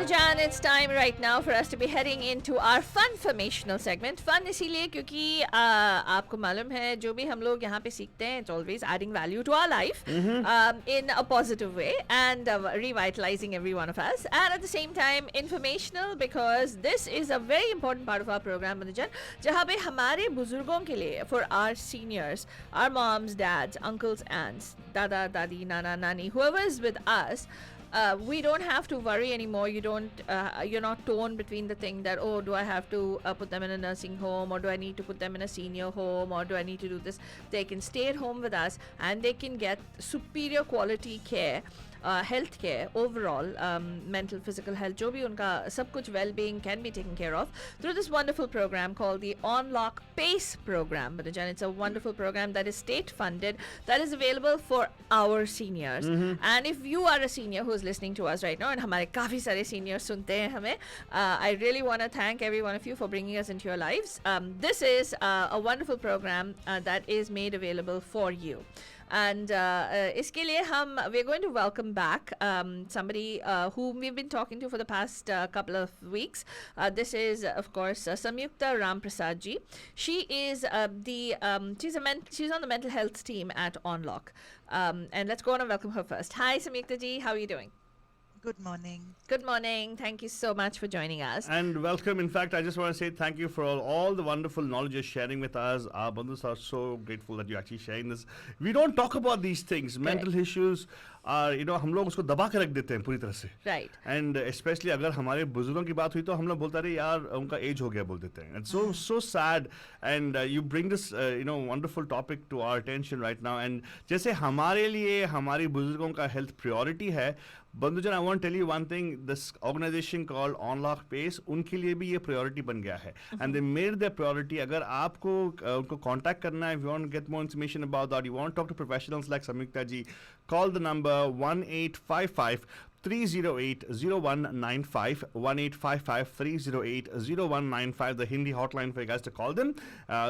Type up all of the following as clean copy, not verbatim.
Madhujan, it's time right now for us to be heading into our fun-formational segment. Fun इसीलिए क्योंकि आपको मालूम है जो भी हम लोग यहाँ पे सीखते हैं, it's always adding value to our life in a positive way and revitalizing every one of us. And at the same time, informational because this is a very important part of our program, Madhujan, जहाँ पे हमारे बुजुर्गों के लिए, for our seniors, our moms, dads, uncles, aunts, dada, dadi, nana, nani, whoever is with us, we don't have to worry anymore. You're not torn between the thing that, oh, do I have to put them in a nursing home, or do I need to put them in a senior home, or do I need to do this? They can stay at home with us and they can get superior quality care. Health care overall, mental, physical health, जो भी उनका सब कुछ well-being can be taken care of through this wonderful program called the On Lok PACE program. But it's a wonderful program that is state-funded, that is available for our seniors. And if you are a senior who is listening to us right now, and हमारे काफ़ी सारे seniors सुनते हैं हमें, I really want to thank every one of you for bringing us into your lives. This is a wonderful program that is made available for you. And इसके लिए we're going to welcome back somebody whom we've been talking to for the past couple of weeks. This is, of course, Samyukta Ramprasad ji. She is she's on the mental health team at On Lok. And let's go on and welcome her first. Hi, Samyukta ji. How are you doing? Good morning. Good morning. Thank you so much for joining us. And welcome. In fact, I just want to say thank you for all the wonderful knowledge you're sharing with us. Our bandhus are so grateful that you're actually sharing this. We don't talk about these things. Mental issues are, हम लोग उसको दबा के रख देते हैं पूरी तरह से. Right. And especially अगर हमारे बुजुर्गों की बात हुई तो हम लोग बोलते रहे यार उनका एज हो गया बोल देते हैं. It's so sad. And you bring this wonderful topic to our attention right now. And जैसे हमारे लिए हमारी बुजुर्गों का health priority है, बंधुजन, I want to tell you one thing. This organization called On Lok PACE, उनके लिए भी ये priority बन गया है. And they made their priority. अगर आपको उनको contact करना है, if you want to get more information about that, you want to talk to professionals like Samyukta ji, call the number 1855 308-0195, 1855-308-0195, the Hindi hotline for you guys to call them.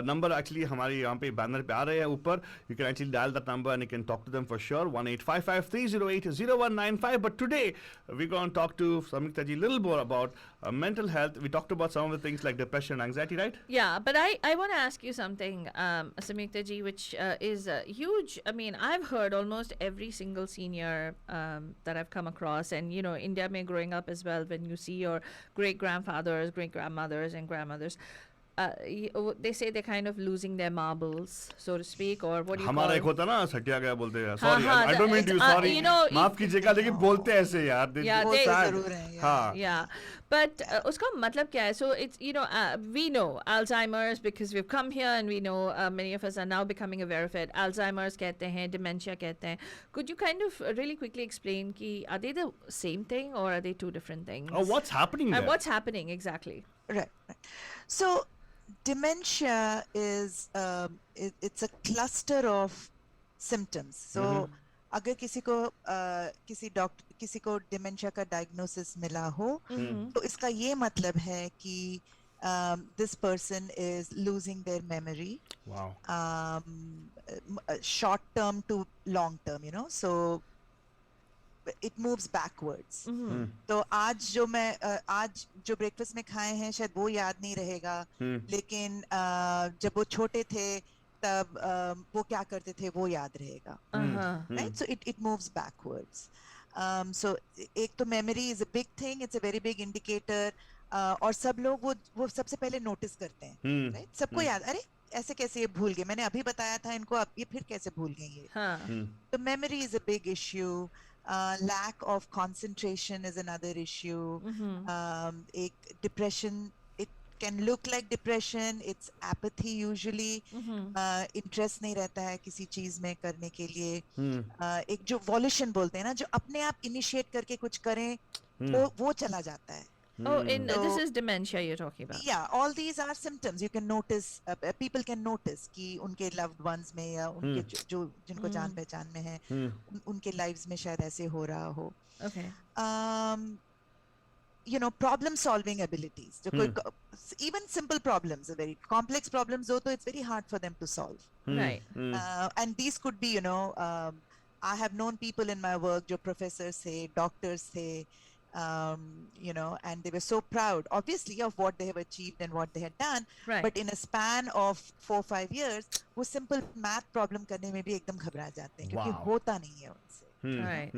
Number actually हमारे यहाँ पे banner पे आ रहे हैं ऊपर. You can actually dial that number and you can talk to them for sure. 1855-308-0195. But today we're going to talk to Samyukta ji a little more about mental health. We talked about some of the things like depression and anxiety, right? Yeah, but I want to ask you something, Samyukta ji, which is huge. I mean, I've heard almost every single senior that I've come across, and India may growing up as well, when you see your great grandfathers, great grandmothers, and grandmothers, they say they're kind of losing their marbles, so to speak, or what do you call it? हमारा एक होता ना सटिया गया बोलते हैं. Sorry, I don't mean to. Sorry, माफ कीजिएगा, लेकिन बोलते ऐसे यार. Yeah, they जरूर हैं. हाँ. Yeah, but उसका मतलब क्या है? So it's we know Alzheimer's because we've come here and we know many of us are now becoming aware of it. Alzheimer's कहते हैं, dementia कहते हैं. Could you kind of really quickly explain कि are they the same thing or are they two different things? Oh, what's happening there? And what's happening exactly? Right. So dementia is it's a cluster of symptoms. So अगर किसी को dementia का diagnosis मिला हो, तो इसका ये मतलब है कि this person is losing their memory. Wow. Short term to long term, so it moves backwards. तो आज जो breakfast में खाए हैं शायद वो याद नहीं रहेगा, लेकिन जब वो छोटे थे तब वो क्या करते थे वो याद रहेगा. Right? So it moves backwards. So एक तो memory is a big thing. It's a very big indicator. और सब लोग वो सबसे पहले notice करते हैं. Right? सबको याद, अरे ऐसे कैसे ये भूल गए, मैंने अभी बताया था इनको, अब ये फिर कैसे भूल गए ये. तो memory is a big issue. Lack of concentration is another issue. Depression, it can look like depression. It's apathy usually. Interest नहीं रहता है किसी चीज में करने के लिए. एक जो volition बोलते हैं ना, जो अपने आप initiate करके कुछ करें, वो चला जाता है. Oh, this is dementia you're talking about. Yeah, all these are symptoms. You can notice, people can notice कि उनके loved ones में या उनके जो जिनको जान पहचान में है, उनके lives में शायद ऐसे हो रहा हो. Okay. Problem solving abilities. Even simple problems, very complex problems, though, it's very hard for them to solve. Right. And these could be, I have known people in my work, जो professors थे, doctors थे, you know, and they were so proud, obviously, of what they have achieved and what they had done. Right. But in a span of 4-5 years, वो simple math problem करने में भी एकदम घबरा जाते हैं, क्योंकि Wow. होता नहीं है उनसे. Right.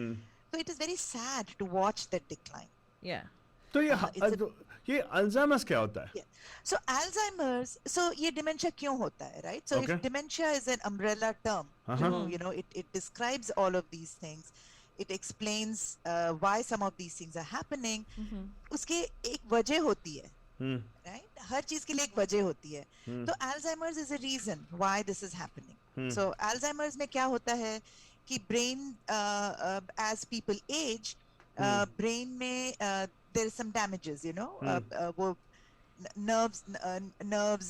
So it is very sad to watch that decline. Yeah. तो it's a- ये अल्जाइमर्स क्या होता है? Yeah. So Alzheimer's, so ये dementia क्यों होता है, right? So Okay. if dementia is an umbrella term, to, you know, it describes all of these things. It explains why some of these things are happening. उसके एक वजह होती है, right? हर चीज के लिए एक वजह होती है. तो Alzheimer's is a reason why this is happening. So Alzheimer's में क्या होता है कि brain, as people age, brain में there is some damages, you know. वो nerves,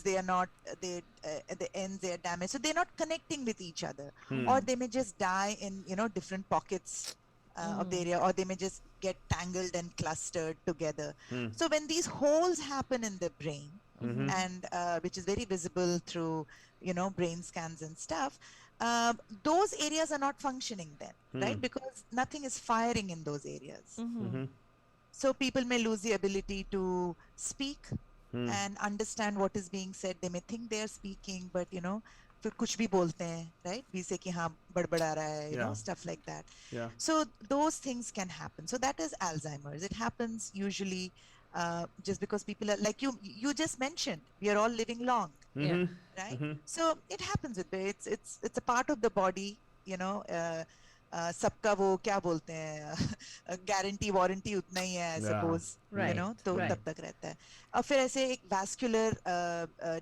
they are not, they at the ends they are damaged, so they're not connecting with each other, or they may just die in, you know, different pockets of the area, or they may just get tangled and clustered together. So when these holes happen in the brain, and which is very visible through, you know, brain scans and stuff, those areas are not functioning then, right? Because nothing is firing in those areas. So people may lose the ability to speak and understand what is being said. They may think they are speaking, but, you know, फिर कुछ भी बोलते हैं, right? We say कि हाँ बड़बड़ा रहा है, you know, stuff like that. Yeah. So those things can happen. So that is Alzheimer's. It happens usually just because people are, like you just mentioned, we are all living long, Yeah. right? So it happens with it's a part of the body, you know. सबका वो क्या बोलते हैं, guarantee warranty उतना ही है, I suppose, you know, तो तब तक रहता है. और फिर ऐसे एक vascular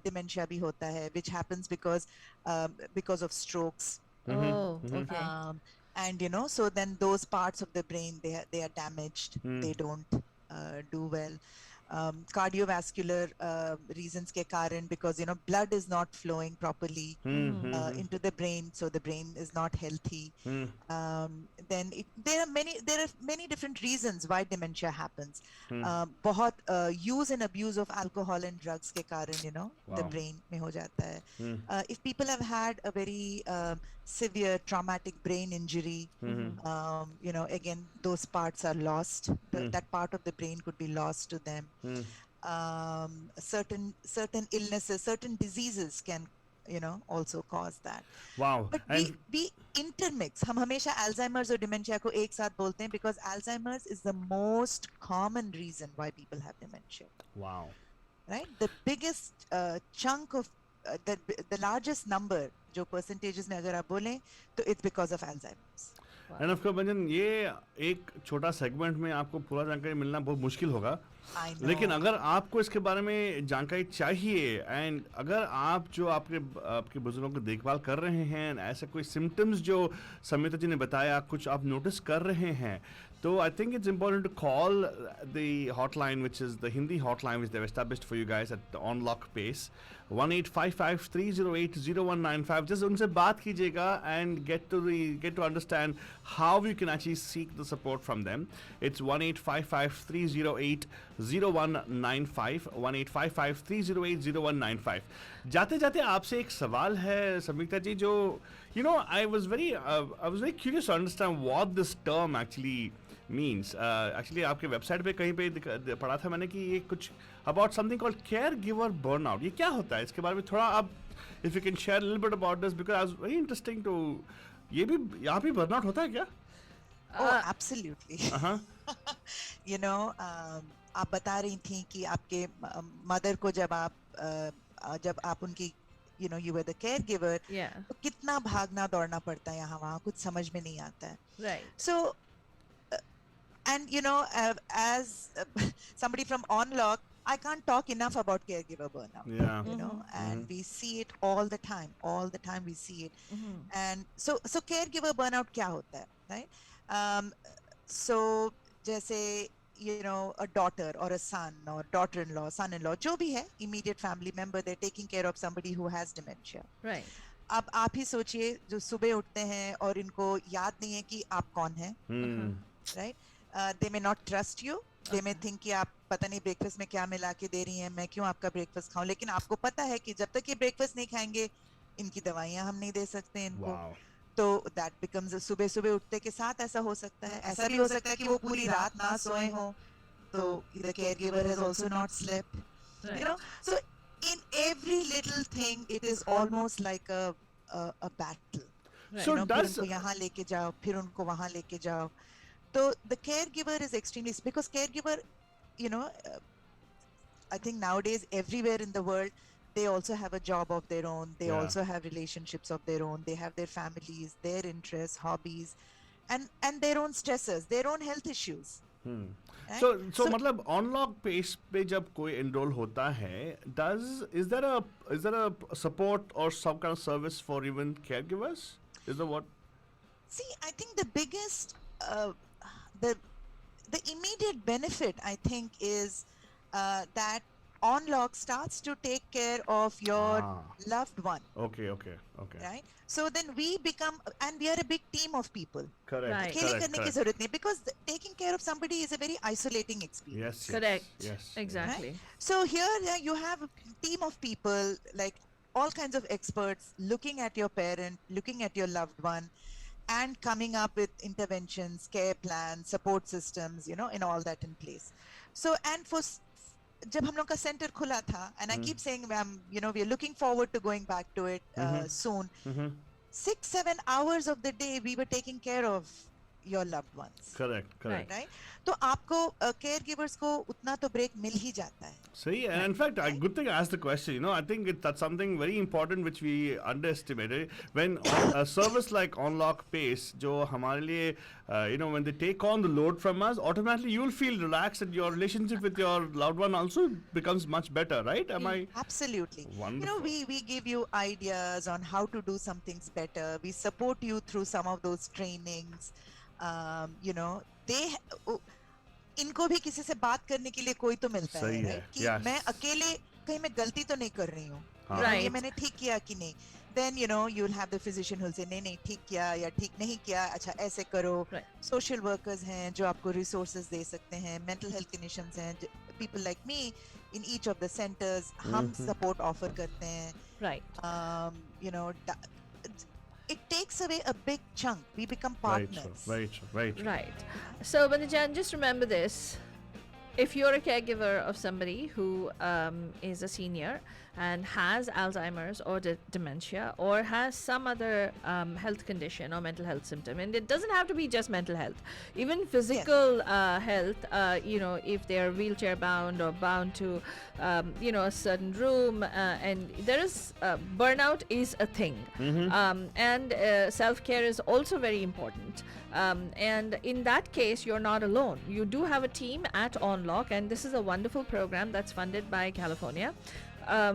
dementia भी होता है, which happens because of strokes. Oh, okay. And you know, so then those parts of the brain, they are damaged, they don't do well. Cardiovascular reasons ke karan, because, you know, blood is not flowing properly into the brain, so the brain is not healthy. Then there are many different reasons why dementia happens. बहुत use and abuse of alcohol and drugs ke karan, you know, the brain में हो जाता है. If people have had a very severe traumatic brain injury, you know, again, those parts are lost. That part of the brain could be lost to them. Certain illnesses, certain diseases can, you know, also cause that. Wow. But we intermix. हम हमेशा Alzheimer's और dementia को एक साथ बोलते हैं, because Alzheimer's is the most common reason why people have dementia. Wow. Right? The biggest chunk of the largest number, जो percentages में अगर आप बोलें, तो it's because of Alzheimer's. And of course बंजन, ये एक छोटा सेगमेंट में आपको पूरा जानकारी मिलना बहुत मुश्किल होगा, लेकिन अगर आपको इसके बारे में जानकारी चाहिए, एंड अगर आप जो आपके बुजुर्गों की देखभाल कर रहे हैं, ऐसे कोई सिम्टम्स जो संयुक्ता जी ने बताया, कुछ आप नोटिस कर रहे हैं, तो I think it's important to call the hotline, which is the Hindi hotline which they have established for you guys at on lock pace, 1-855-308-0195. Just उनसे बात कीजिएगा and get to understand how you can actually seek the support from them. It's 1-855-308-0195, 1-855-308-0195. जाते जाते आपसे एक सवाल है संयुक्ता जी, जो you know, I was very curious to understand what this term actually means. Actually आपके वेबसाइट पे कहीं पे पढ़ा था मैंने कि ये कुछ about something called caregiver burnout. ये क्या होता है, इसके बारे में थोड़ा आप if you can share a little bit about this, because I was very interesting to, ये भी यहाँ पे burnout होता है क्या? Oh, absolutely. You know, आप बता रही थी कि आपके मदर को जब आप उनकी, you know, you were the caregiver, तो कितना भागना दौड़ना पड़ता है यहाँ वहाँ, कुछ समझ में नहीं आता है. Right. So, and you know, as somebody from On Lok, I can't talk enough about caregiver burnout. Yeah. You know, and we see it all the time we see it. And so caregiver burnout क्या होता है, right? So जैसे, you know, a daughter or a son or daughter-in-law, son-in-law, जो भी है, immediate family member, they're taking care of somebody who has dementia. Right. अब आप ही सोचिए, जो सुबह उठते हैं और इनको याद नहीं है कि आप कौन हैं, right? They may not trust you. They may think कि आप पता नहीं ब्रेकफास्ट में क्या मिला के दे रही हैं, मैं क्यों आपका ब्रेकफास्ट खाऊं, लेकिन आपको पता है कि जब तक ये ब्रेकफास्ट नहीं खाएंगे, इनकी दवाइयां हम नहीं दे सकते इनको. तो that becomes सुबह सुबह उठते के साथ ऐसा हो सकता है. ऐसा भी हो सकता है कि वो पूरी रात ना सोए हो, तो the caregiver has also not slept. Right. You know, so in every little thing, it is almost like a battle. Right. So You know, फिर does उनको यहाँ लेके जाओ, फिर उनको वहाँ लेके जाओ. So the caregiver is extremely, because caregiver, you know, I think nowadays everywhere in the world, they also have a job of their own. They Yeah. also have relationships of their own. They have their families, their interests, hobbies, and their own stressors, their own health issues. Right? So मतलब unlock pace पे जब कोई enrol होता है, is there a support or some kind of service for even caregivers? Is that what? See, I think the biggest, the immediate benefit, I think, is that On Lok starts to take care of your loved one, Okay. right? So then we become, and we are a big team of people. Correct. Right. अकेले करने की जरूरत नहीं, because taking care of somebody is a very isolating experience. Yes. Correct. Yes. Exactly. Right? So here you have a team of people, like all kinds of experts, looking at your parent, looking at your loved one, and coming up with interventions, care plans, support systems, you know, and all that in place. So, and for जब हम लोग का center खुला था, and I keep saying, you know, we are looking forward to going back to it soon. 6-7 hours of the day we were taking care of your loved ones. Correct. Right? तो आपको caregivers को उतना तो break मिल ही जाता है. See, and in fact, good thing I asked the question. You know, I think that's something very important which we underestimated. When a service like On Lok PACE, जो हमारे लिए, you know, when they take on the load from us, automatically you'll feel relaxed and your relationship with your loved one also becomes much better, right? Am I? Absolutely. Wonderful. You know, we give you ideas on how to do some things better. We support you through some of those trainings. You know, इनको भी किसी से बात करने के लिए कोई तो मिलता है, right? कि मैं अकेले कहीं मैं गलती तो नहीं कर रही हूँ, ये मैंने ठीक किया कि नहीं. Then you know you'll have the physician who'll say नहीं ठीक किया या ठीक नहीं किया, अच्छा ऐसे करो. Social workers हैं जो आपको resources दे सकते हैं, mental health clinicians हैं, people like me in each of the centers, हम support offer करते हैं. Right. You know, it takes away a big chunk. We become partners. Very true. Right. So, Bandijan, just remember this. If you're a caregiver of somebody who is a senior and has Alzheimer's or dementia or has some other health condition or mental health symptom, and it doesn't have to be just mental health, even physical health, you know, if they're wheelchair bound or bound to, you know, a certain room, and there is burnout is a thing, and self-care is also very important. And in that case, you're not alone. You do have a team at On Lok, and this is a wonderful program that's funded by California.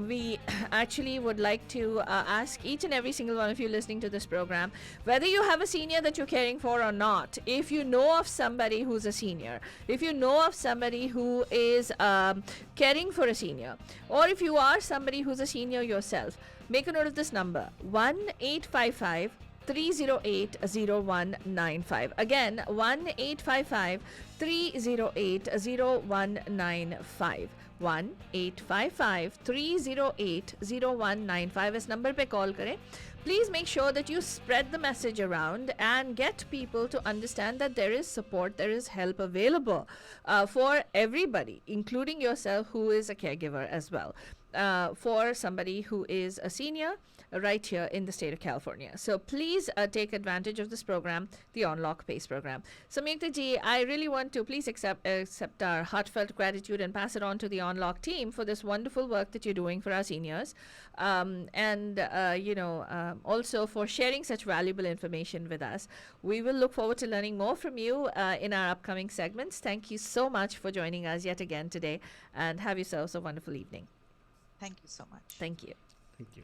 We actually would like to ask each and every single one of you listening to this program, whether you have a senior that you're caring for or not, if you know of somebody who's a senior, if you know of somebody who is caring for a senior, or if you are somebody who's a senior yourself, make a note of this number: 1-855 308-0195. Again, 1-855 308-0195. 1-855 308-0195. इस number पे call करें. Please make sure that you spread the message around and get people to understand that there is support, there is help available for everybody, including yourself who is a caregiver as well, for somebody who is a senior right here in the state of California. So please take advantage of this program, the On Lok PACE program. Samyukta ji, I really want to please accept our heartfelt gratitude and pass it on to the On Lok team for this wonderful work that you're doing for our seniors, and you know, also for sharing such valuable information with us. We will look forward to learning more from you in our upcoming segments. Thank you so much for joining us yet again today, and have yourselves a wonderful evening. Thank you so much. Thank you. Thank you.